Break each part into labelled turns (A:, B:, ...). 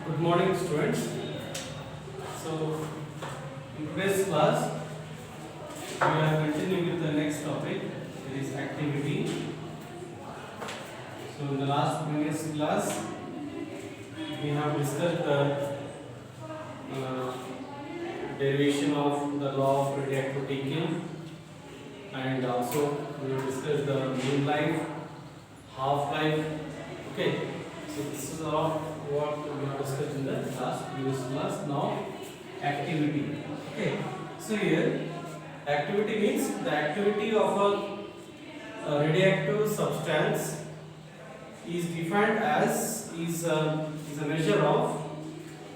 A: Good morning, students. So, in today's class, we are continuing with the next topic, that is activity. So, in the last previous class, we have discussed the derivation of the law of radioactive decay, and also we have discussed the mean life, half life. Okay, so this is all what we have discussed in the previous class. Now, activity. Okay, so here activity means the activity of a radioactive substance is defined as is a measure of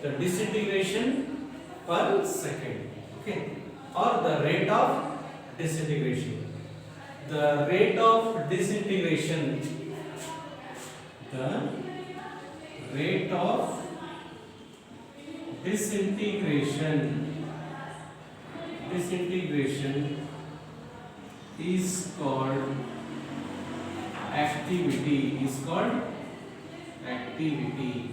A: the disintegration per second. Okay, or the rate of disintegration. The rate of disintegration. The rate of disintegration is called activity.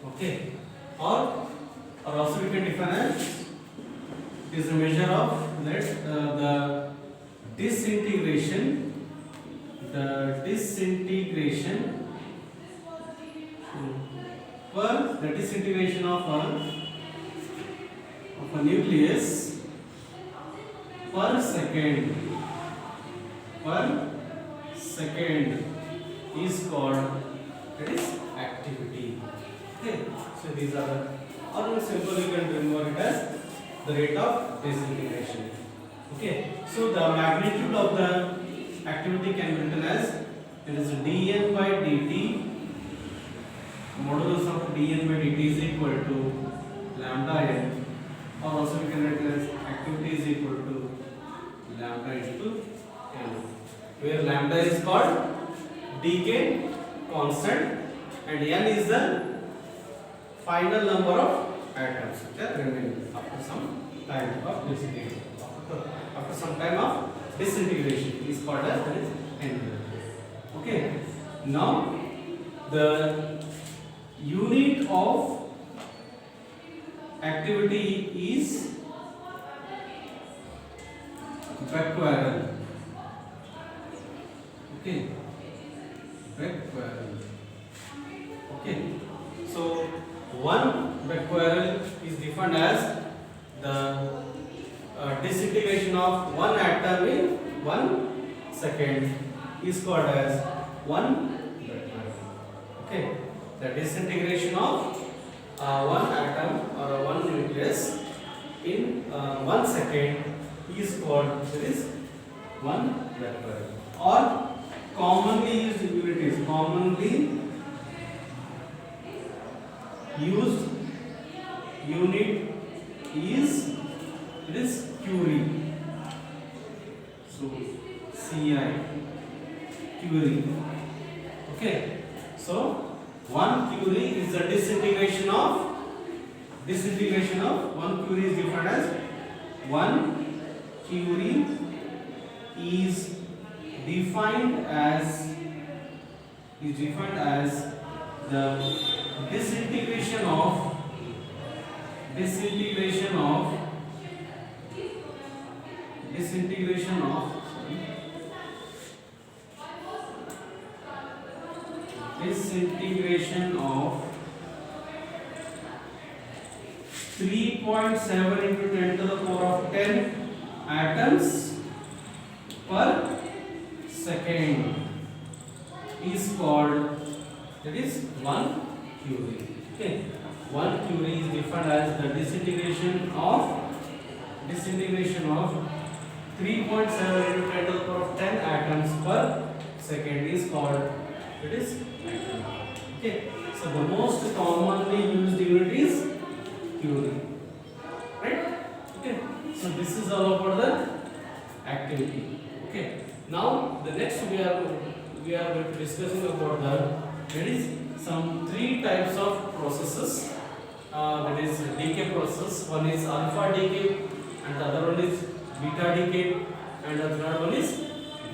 A: Okay, or also we can define as is a measure of the disintegration of a nucleus per second is called, that is, activity. Okay, so these are the, or simple you can remember it as the rate of disintegration. Okay, so the magnitude of the activity can be written as it is dN by dt. Modulus of dN by dt is equal to lambda n, or also we can write as activity is equal to lambda into n, where lambda is called decay constant and n is the final number of atoms which are remaining after some time of disintegration. After some time of disintegration is called as that is n. Okay, now the unit of activity is becquerel. Okay, becquerel. Okay, so 1 becquerel is defined as the disintegration of one atom in 1 second is called as 1 becquerel. Okay, the disintegration of one atom or one nucleus in 1 second is called, that is, 1 becquerel. Or commonly used unit is, it is Curie. So Ci, Curie. Okay, so 1 Curie is the disintegration of 1 Curie is defined as 1 Curie is defined as the disintegration of disintegration of 3.7 into 10 to the power of 10 atoms per second is called, that is, 1 Curie. Okay, 1 Curie is defined as the disintegration of 3.7 into 10 to the power of 10 atoms per second is called, it is, atom. Okay, so the most commonly used unit is Curie, right? Okay, so this is all about the activity. Okay, now the next we are going to discussing about that is some 3 types of processes. That is decay process. One is alpha decay, and the other one is beta decay, and the third one is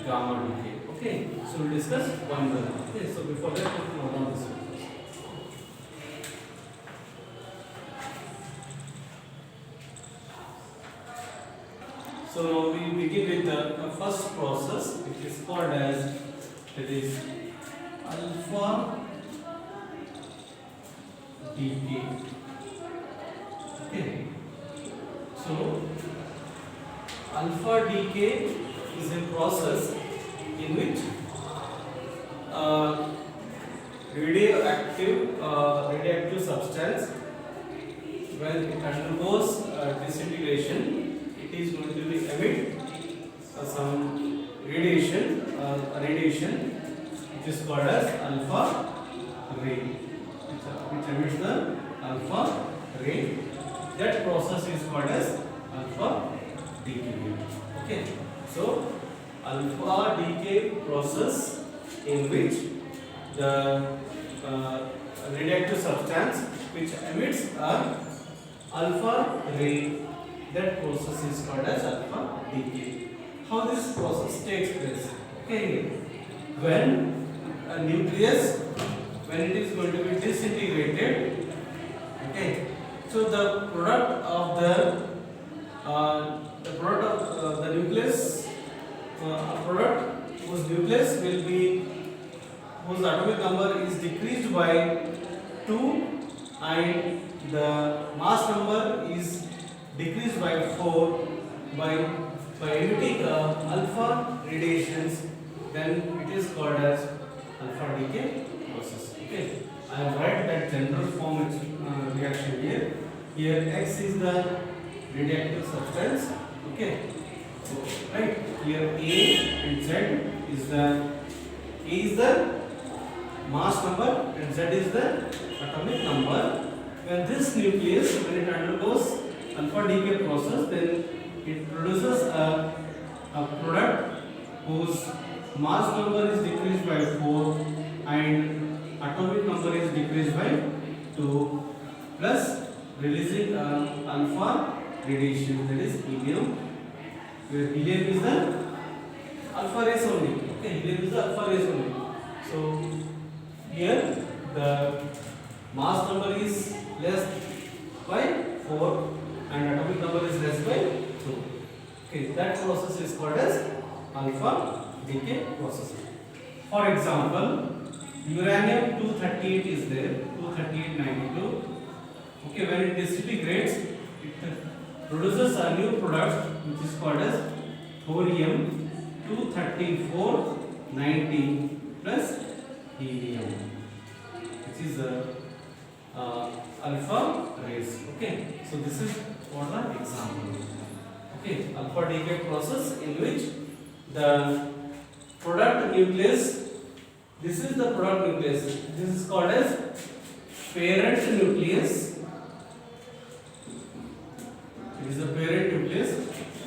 A: gamma decay. Okay, so we'll discuss one by one. Okay, so before that, let's note down this one. the first process, which is called as, that is alpha decay. Okay, so alpha decay is a process in which radioactive substance, when it undergoes disintegration, it is going to be emit some radiation, which is called as alpha ray, which emits the alpha ray. That process is called as alpha decay. Okay, so alpha decay process in which the radioactive substance which emits a alpha ray, that process is called as alpha decay. How this process takes place? Okay, when a nucleus, when it is going to be disintegrated, okay, so the product of the nucleus, product whose nucleus will be, whose atomic number is decreased by 2 and the mass number is decreased by 4 by emitting alpha radiations, then it is called as alpha decay process. Okay, I have write that general form reaction here. Here X is the radioactive substance. Okay, so right here A and Z is the mass number and Z is the atomic number. When this nucleus, when it undergoes alpha decay process, then it produces a product whose mass number is decreased by 4 and atomic number is decreased by 2, plus releasing alpha radiation, that is helium, where helium is the alpha rays only. Okay, helium is the alpha rays only. So here the mass number is less by 4 and atomic number is less by 2. Okay, that process is called as alpha decay process. For example, uranium 238 is there, 23892. Okay, when it disintegrates, it produces a new product which is called as thorium 23490 plus helium, which is alpha rays. Okay, so this is for the example. Okay, alpha decay process in which the product nucleus, this is the product nucleus, this is called as parent nucleus. It is a parent nucleus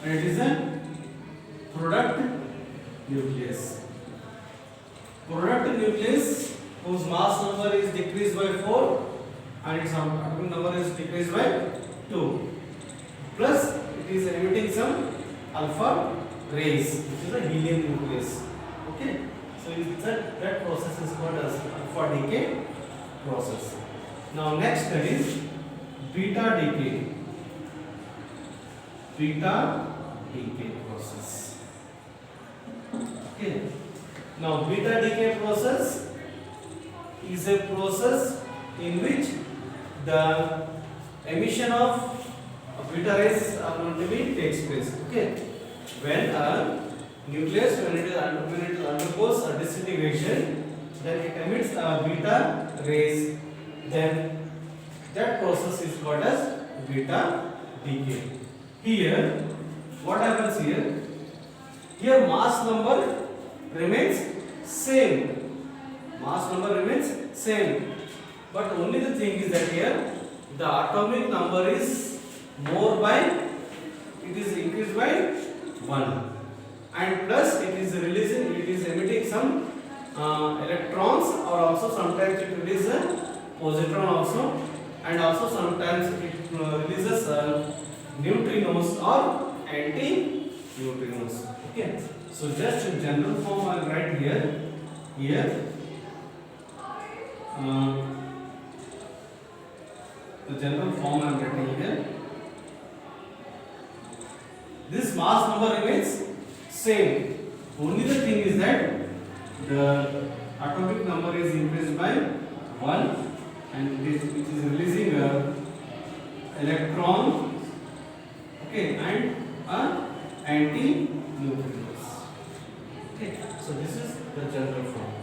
A: and it is a product nucleus. Product nucleus whose mass number is decreased by 4 and its atomic number is decreased by 2, plus it is emitting some alpha rays, which is a helium nucleus. Okay, so that process is called as alpha decay process. Now next, that is beta decay. Beta decay process. Okay, now beta decay process is a process in which the emission of beta rays are going to be takes place. Okay, when a nucleus, when it undergoes a disintegration, then it emits beta rays, then that process is called as beta decay. Here, what happens here? Here mass number remains same. Mass number remains same. But only the thing is that here the atomic number is more by, it is increased by 1, and plus it is releasing, it is emitting some electrons, or also sometimes it releases a positron also, and also sometimes it releases neutrinos or anti-neutrinos. Okay, so just in general form I will write here. The general form I am writing here. This mass number remains same. Only the thing is that the atomic number is increased by 1 and which is releasing a electron, okay, and a anti-neutrinos. Okay, so this is the general form.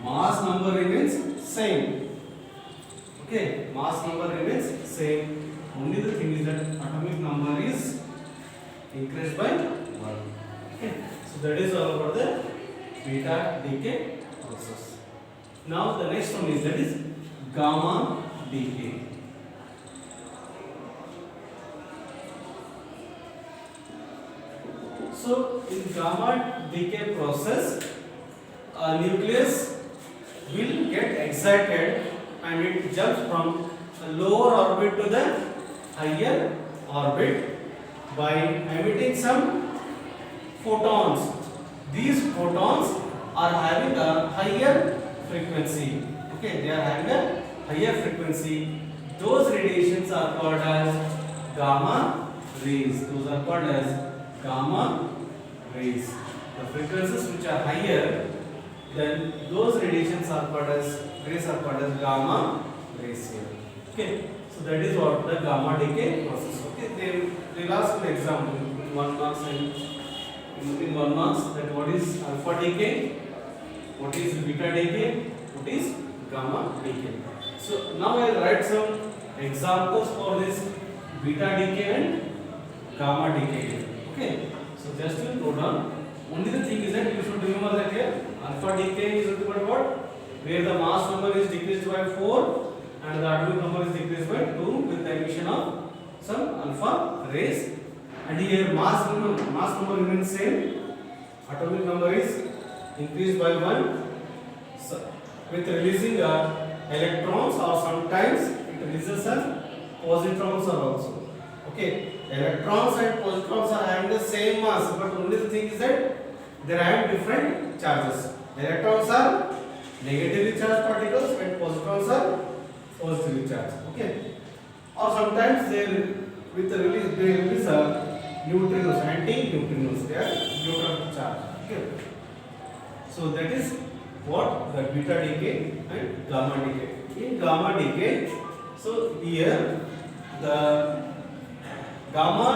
A: Mass number remains same. Okay, mass number remains same. Only the thing is that atomic number is increased by 1. Okay, so that is all about the beta decay process. Now the next one is that is gamma decay. So in gamma decay process, a nucleus will get excited and it jumps from a lower orbit to the higher orbit by emitting some photons. These photons are having a higher frequency. Okay, they are having a higher frequency. Those radiations are called as gamma rays. Those are called as gamma rays. The frequencies which are higher, then those radiations are called as gamma rays here. Okay, so that is what the gamma decay process. Okay, they will ask an example in 1 marks and in 1 marks that what is alpha decay, what is beta decay, what is gamma decay. So now I will write some examples for this beta decay and gamma decay. Okay, so just to note down. Only the thing is that you should remember that here alpha decay is equal to what? Where the mass number is decreased by 4 and the atomic number is decreased by 2 with the emission of some alpha rays. And here mass number remains same. Atomic number is increased by 1 with releasing electrons, or sometimes it releases positrons also. Okay, electrons and positrons are having the same mass, but only the thing is that they are having different charges. Electrons are negatively charged particles and positrons are positively charged. Okay, or sometimes they release neutrinos, anti-neutrinos. They are neutral charge. Okay, so that is what the beta decay and gamma decay. In gamma decay, so here the gamma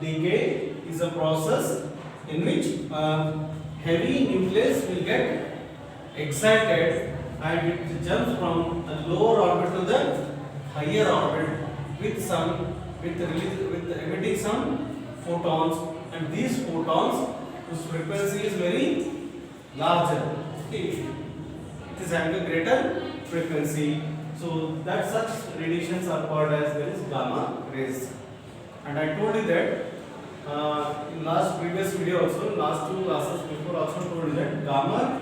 A: decay is a process in which a heavy nucleus will get excited and it jumps from a lower orbit to the higher orbit with emitting some photons, and these photons whose frequency is very larger. Okay, it is having a greater frequency, so that such radiations are called as gamma rays. And I told you that in last previous video also, last 2 classes before also told you that gamma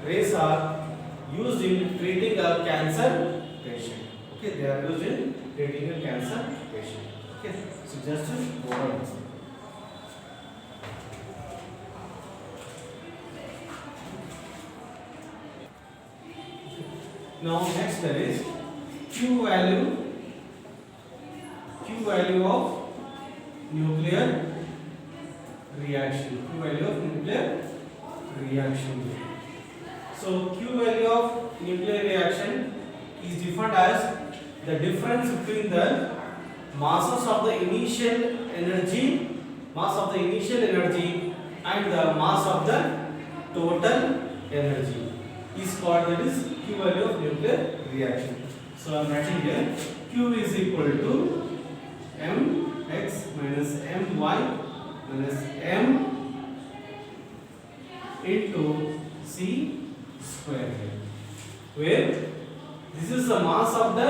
A: rays are used in treating a cancer patient. Okay, they are used in treating a cancer patient. Okay, so just go on. Now next there is Q value of nuclear reaction. Q value of nuclear reaction. So Q value of nuclear reaction is defined as the difference between the masses of the initial energy and the mass of the total energy is called, that is Q value of nuclear reaction. So I am writing here Q is equal to mx minus my minus m into c square, where this is the mass of the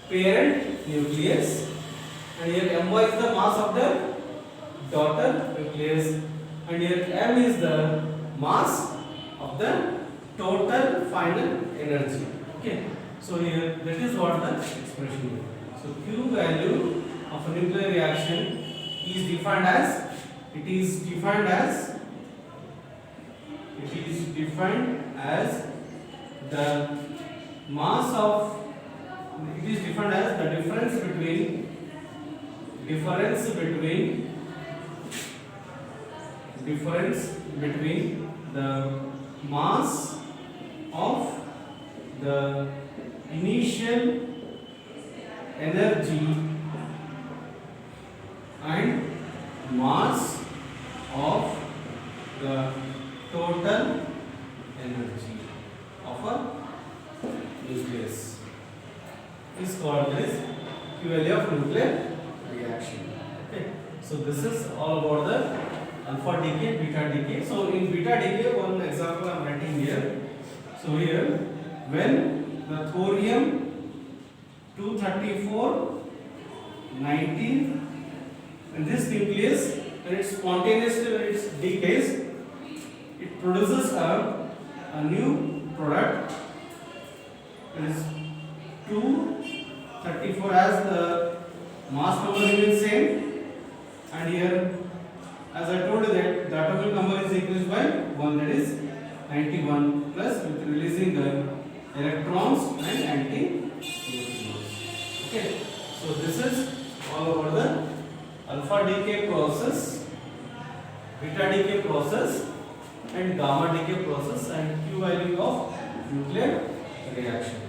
A: parent nucleus and here my is the mass of the daughter nucleus and here m is the mass of the total final energy. Okay, so here that is what the expression is. So Q value of a nuclear reaction is defined as the mass of the difference between difference between the mass of the initial energy and mass of the total energy of a nucleus is called as QLA of nuclear reaction. Okay, so this is all about the alpha decay, beta decay. So in beta decay, one example I am writing here. So here, when the thorium 234 19 in this nucleus, when it spontaneously when it decays, it produces a new product. It is 234 as the mass number remains same, and here as I told you that the atomic number is increased by 1, that is 91 plus with releasing the electrons and anti-neutrinos. Okay, so this is all about the alpha decay process, beta decay process and gamma decay process and Q value of nuclear reaction.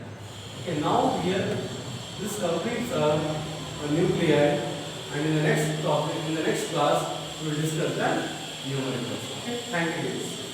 A: Okay, now here this completes a nuclei, and in the next topic, in the next class, we will discuss the numericals. Okay, thank you.